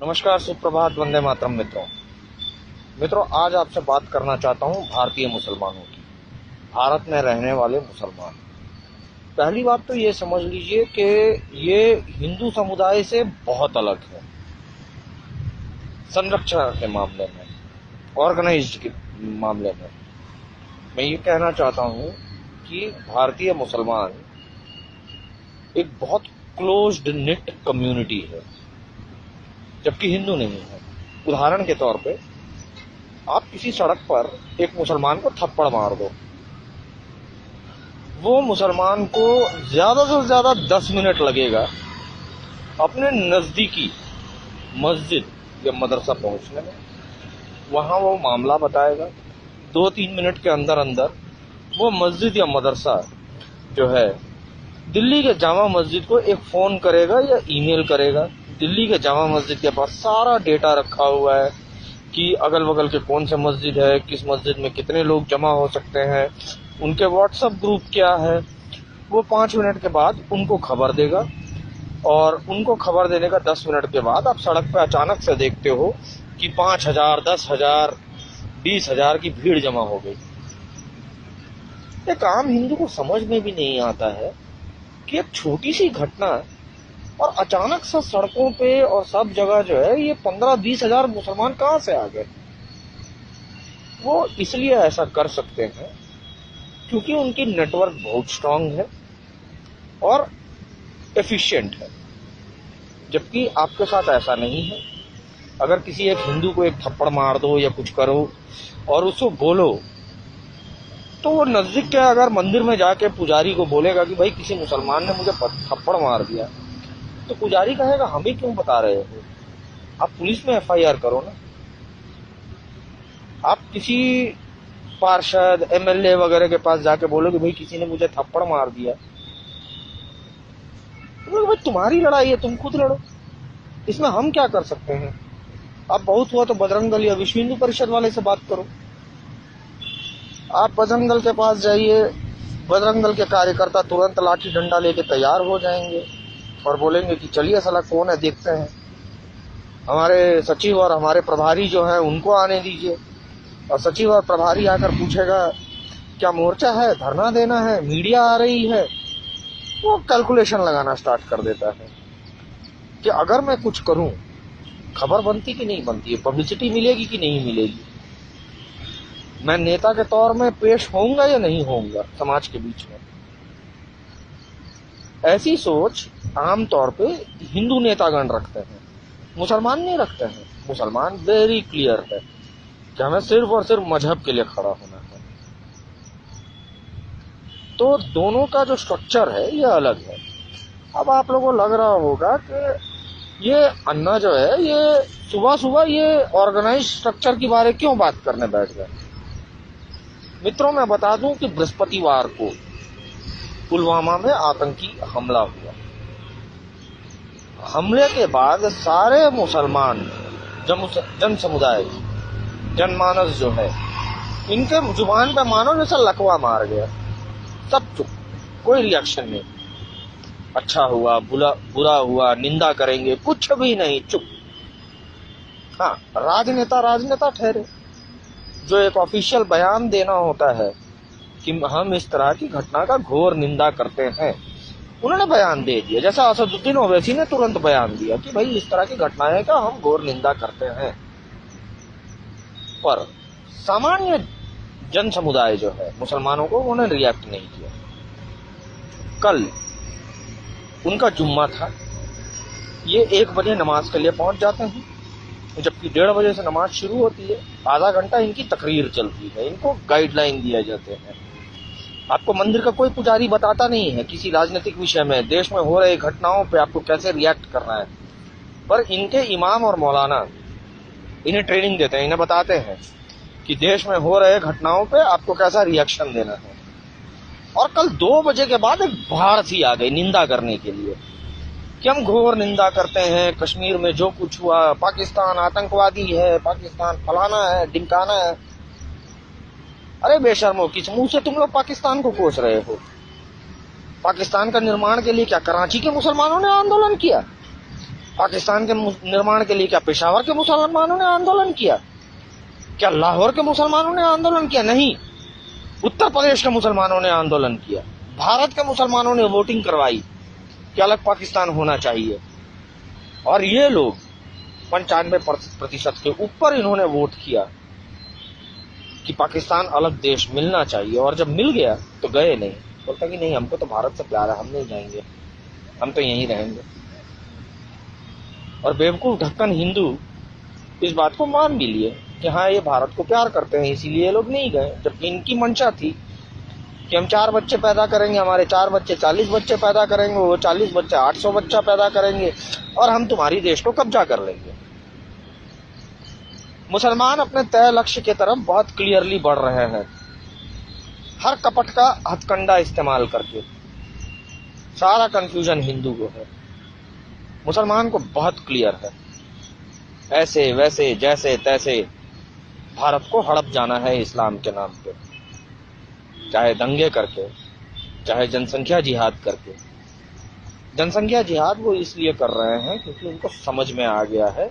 नमस्कार, सुप्रभात, वंदे मातरम। मित्रों, आज आपसे बात करना चाहता हूं भारतीय मुसलमानों की, भारत में रहने वाले मुसलमान। पहली बात तो ये समझ लीजिए कि ये हिंदू समुदाय से बहुत अलग है संरक्षण के मामले में, ऑर्गेनाइज्ड के मामले में। मैं ये कहना चाहता हूं कि भारतीय मुसलमान एक बहुत क्लोज्ड निट कम्युनिटी है, जबकि हिंदू नहीं है। उदाहरण के तौर पे आप किसी सड़क पर एक मुसलमान को थप्पड़ मार दो, वो मुसलमान को ज्यादा से ज्यादा 10 मिनट लगेगा अपने नजदीकी मस्जिद या मदरसा पहुंचने में। वहां वो मामला बताएगा, 2-3 मिनट के अंदर अंदर वो मस्जिद या मदरसा जो है दिल्ली के जामा मस्जिद को एक फोन करेगा या ईमेल करेगा। दिल्ली के जामा मस्जिद के पास सारा डेटा रखा हुआ है कि अगल बगल के कौन से मस्जिद है, किस मस्जिद में कितने लोग जमा हो सकते हैं, उनके व्हाट्सएप ग्रुप क्या है। वो 5 मिनट के बाद उनको खबर देगा, और उनको खबर देने का 10 मिनट के बाद आप सड़क पे अचानक से देखते हो कि 5,000, 10,000, 20,000 की भीड़ जमा हो गई। एक आम हिंदू को समझ में भी नहीं आता है कि एक छोटी सी घटना और अचानक से सड़कों पे और सब जगह जो है ये 15-20 हजार मुसलमान कहां से आ गए। वो इसलिए ऐसा कर सकते हैं क्योंकि उनकी नेटवर्क बहुत स्ट्रांग है और एफिशिएंट है, जबकि आपके साथ ऐसा नहीं है। अगर किसी एक हिंदू को एक थप्पड़ मार दो या कुछ करो और उसको बोलो, तो वो नजदीक के अगर मंदिर में जाके पुजारी को बोलेगा कि भाई किसी मुसलमान ने मुझे थप्पड़ मार दिया, तो पुजारी कहेगा हमें क्यों बता रहे हो, आप पुलिस में एफआईआर करो ना। आप किसी पार्षद, एमएलए वगैरह के पास जाके बोलो कि भाई किसी ने मुझे थप्पड़ मार दिया, तो भाई तुम्हारी लड़ाई है, तुम खुद लड़ो, इसमें हम क्या कर सकते हैं। आप बहुत हुआ तो बजरंग दल या विश्व हिंदू परिषद वाले से बात करो। आप बजरंग दल के पास जाइए, बजरंग दल के कार्यकर्ता तुरंत लाठी डंडा लेके तैयार हो जाएंगे और बोलेंगे कि चलिए साला कौन है देखते हैं। हमारे सचिव और हमारे प्रभारी जो हैं उनको आने दीजिए, और सचिव और प्रभारी आकर पूछेगा क्या मोर्चा है, धरना देना है, मीडिया आ रही है। वो कैलकुलेशन लगाना स्टार्ट कर देता है कि अगर मैं कुछ करूं खबर बनती कि नहीं बनती है, पब्लिसिटी मिलेगी कि नहीं मिलेगी, मैं नेता के तौर में पेश होऊंगा या नहीं होऊंगा समाज के बीच में। ऐसी सोच आमतौर पे हिंदू नेतागण रखते हैं, मुसलमान नहीं रखते हैं। मुसलमान वेरी क्लियर है कि हमें सिर्फ और सिर्फ मजहब के लिए खड़ा होना है। तो दोनों का जो स्ट्रक्चर है ये अलग है। अब आप लोगों को लग रहा होगा कि ये अन्ना जो है ये सुबह सुबह ये ऑर्गेनाइज स्ट्रक्चर के बारे क्यों बात करने बैठ गए। मित्रों, मैं बता दूं कि बृहस्पतिवार को पुलवामा में आतंकी हमला हुआ। हमले के बाद सारे मुसलमान जन समुदाय, जनमानस जो है, इनके जुबान पे मानो जैसा लकवा मार गया। सब चुप, कोई रिएक्शन नहीं। अच्छा हुआ, बुरा हुआ, निंदा करेंगे, कुछ भी नहीं, चुप। हाँ, राजनेता ठहरे, जो एक ऑफिशियल बयान देना होता है कि हम इस तरह की घटना का घोर निंदा करते हैं, उन्होंने बयान दे दिया। जैसा असदुद्दीन ओवैसी ने तुरंत बयान दिया कि भाई इस तरह की घटनाएं का हम घोर निंदा करते हैं। पर सामान्य जन समुदाय जो है मुसलमानों को, उन्होंने रिएक्ट नहीं किया। कल उनका जुम्मा था, ये 1 बजे नमाज के लिए पहुंच जाते हैं, जबकि 1:30 बजे से नमाज शुरू होती है। आधा घंटा इनकी तकरीर चलती है, इनको गाइडलाइन दिए जाते हैं। आपको मंदिर का कोई पुजारी बताता नहीं है किसी राजनीतिक विषय में, देश में हो रहे घटनाओं पे आपको कैसे रिएक्ट करना है, पर इनके इमाम और मौलाना इन्हें ट्रेनिंग देते हैं, इन्हें बताते हैं कि देश में हो रहे घटनाओं पे आपको कैसा रिएक्शन देना है। और कल 2 बजे के बाद एक भाड़ सी आ गई निंदा करने के लिए कि हम घोर निंदा करते हैं, कश्मीर में जो कुछ हुआ, पाकिस्तान आतंकवादी है, पाकिस्तान फलाना है, ढिमकाना है। अरे बेशर्मो, किस मुंह से तुम लोग पाकिस्तान को कोस रहे हो। पाकिस्तान का निर्माण के लिए क्या कराची के मुसलमानों ने आंदोलन किया? पाकिस्तान के निर्माण के लिए क्या पेशावर के मुसलमानों ने आंदोलन किया? क्या लाहौर के मुसलमानों ने आंदोलन किया? नहीं, उत्तर प्रदेश के मुसलमानों ने आंदोलन किया। भारत के मुसलमानों ने वोटिंग करवाई कि अलग पाकिस्तान होना चाहिए, और ये लोग 95% के ऊपर इन्होंने वोट किया कि पाकिस्तान अलग देश मिलना चाहिए। और जब मिल गया तो गए नहीं, बोलता कि नहीं, हमको तो भारत से प्यार है, हम नहीं जाएंगे, हम तो यहीं रहेंगे। और बेवकूफ ढक्कन हिंदू इस बात को मान भी लिए कि हाँ, ये भारत को प्यार करते हैं, इसीलिए ये लोग नहीं गए। जबकि इनकी मंशा थी कि हम 4 बच्चे पैदा करेंगे, हमारे 4 बच्चे 40 बच्चे पैदा करेंगे, वो 40 बच्चे 800 बच्चा पैदा करेंगे, और हम तुम्हारी देश को कब्जा कर लेंगे। मुसलमान अपने तय लक्ष्य की तरफ बहुत क्लियरली बढ़ रहे हैं, हर कपट का हथकंडा इस्तेमाल करके। सारा कंफ्यूजन हिंदू को है, मुसलमान को बहुत क्लियर है। ऐसे वैसे जैसे तैसे भारत को हड़प जाना है इस्लाम के नाम पे, चाहे दंगे करके, चाहे जनसंख्या जिहाद करके। जनसंख्या जिहाद वो इसलिए कर रहे हैं क्योंकि उनको समझ में आ गया है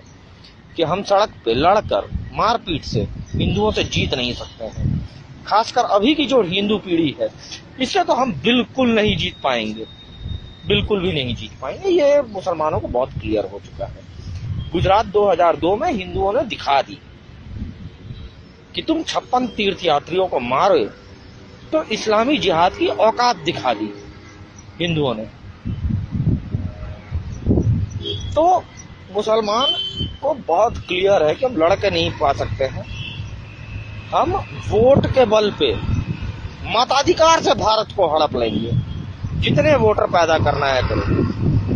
कि हम सड़क पे लड़कर मारपीट से हिंदुओं से जीत नहीं सकते हैं। खासकर अभी की जो हिंदू पीढ़ी है, इससे तो हम बिल्कुल नहीं जीत पाएंगे, बिल्कुल भी नहीं जीत पाएंगे। ये मुसलमानों को बहुत क्लियर हो चुका है। गुजरात 2002 में हिंदुओं ने दिखा दी कि तुम 56 तीर्थ यात्रियों को मारे, तो इस्लामी जिहाद की औकात दिखा दी हिंदुओं ने। तो मुसलमान को बहुत क्लियर है कि हम लड़के नहीं पा सकते हैं, हम वोट के बल पे मताधिकार से भारत को हड़प लेंगे। जितने वोटर पैदा करना है करो।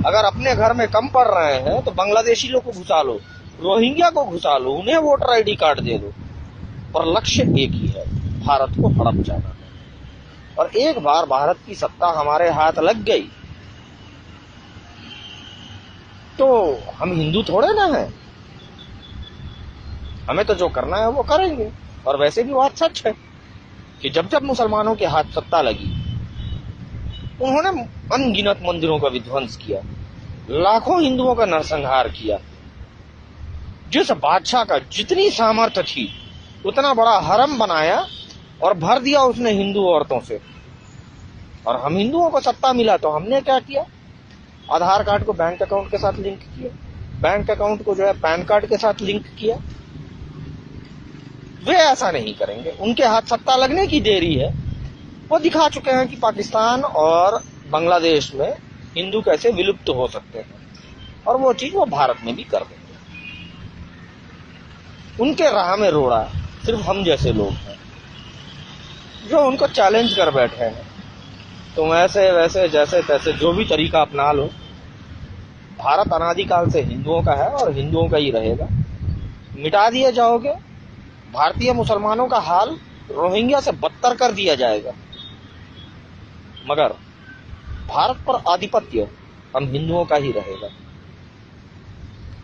अगर अपने घर में कम पड़ रहे हैं तो बांग्लादेशी लोग को घुसा लो, रोहिंग्या को घुसा लो, उन्हें वोटर आईडी कार्ड दे दो, पर लक्ष्य एक ही है, भारत को हड़प जाना है। और एक बार भारत की सत्ता हमारे हाथ लग गई तो हम हिंदू थोड़े ना हैं, हमें तो जो करना है वो करेंगे। और वैसे भी बात सच है कि जब जब मुसलमानों के हाथ सत्ता लगी, उन्होंने अनगिनत मंदिरों का विध्वंस किया, लाखों हिंदुओं का नरसंहार किया। जिस बादशाह का जितनी सामर्थ्य थी उतना बड़ा हरम बनाया और भर दिया उसने हिंदू औरतों से। और हम हिंदुओं को सत्ता मिला तो हमने क्या किया? आधार कार्ड को बैंक अकाउंट के साथ लिंक किया, बैंक अकाउंट को जो है पैन कार्ड के साथ लिंक किया। वे ऐसा नहीं करेंगे, उनके हाथ सत्ता लगने की देरी है। वो दिखा चुके हैं कि पाकिस्तान और बांग्लादेश में हिंदू कैसे विलुप्त हो सकते हैं, और वो चीज वो भारत में भी कर देंगे। उनके राह में रोड़ा सिर्फ हम जैसे लोग हैं जो उनको चैलेंज कर बैठे हैं। तुम ऐसे वैसे जैसे तैसे जो भी तरीका अपना लो, भारत अनादिकाल से हिंदुओं का है और हिंदुओं का ही रहेगा। मिटा दिए जाओगे, भारतीय मुसलमानों का हाल रोहिंग्या से बदतर कर दिया जाएगा, मगर भारत पर आधिपत्य हम हिंदुओं का ही रहेगा।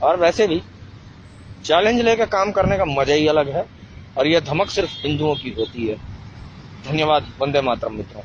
और वैसे भी चैलेंज लेकर काम करने का मजा ही अलग है, और यह धमक सिर्फ हिंदुओं की होती है। धन्यवाद। वंदे मातरम मित्रों।